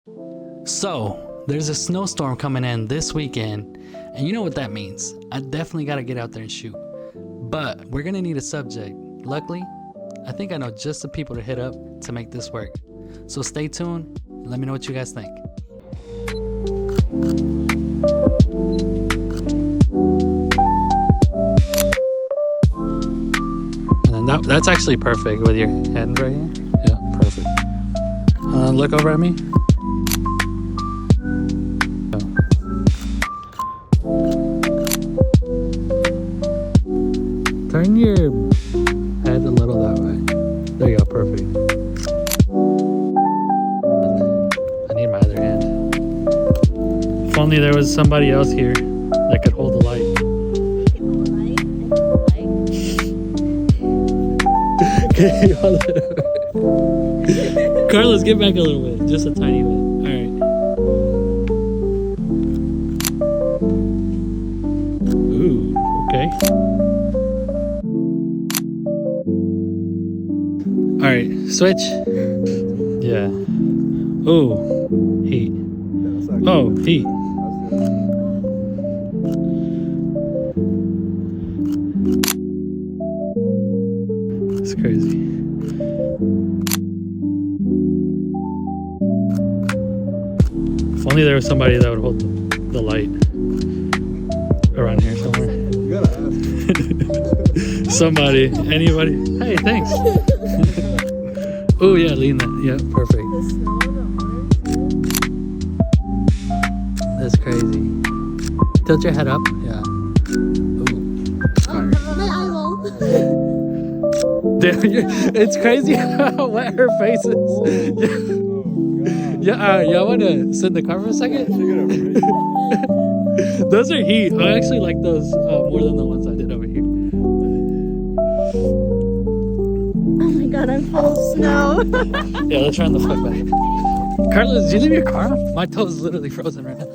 So, there's a snowstorm coming in this weekend, and you know what that means. I definitely got to get out there and shoot. But we're going to need a subject. Luckily, I think I know just the people to hit up to make this work. So stay tuned. Let me know what you guys think. And then that's actually perfect with your hand right here. Yeah, perfect. Look over at me. Turn your head a little that way. There you go, perfect. I need my other hand. If only there was somebody else here that could hold the light. Okay, hold it over. Carlos, get back a little bit, just a tiny bit. Alright. Ooh, okay. Alright, switch. Yeah. Oh, heat. Oh, heat. It's crazy. If only there was somebody that would hold the light around here somewhere. You gotta ask. Somebody, anybody. Hey, thanks. Oh yeah, lean that. Yeah, perfect. That's crazy. Tilt your head up. Yeah. Damn, it's crazy how wet her face is. Yeah, y'all want to sit in the car for a second? Those are heat. I actually like those more than the ones I did over here. Oh my god, I'm full of snow. Yeah, let's run the foot back. Carlos, did you leave your car on? My toe is literally frozen right now.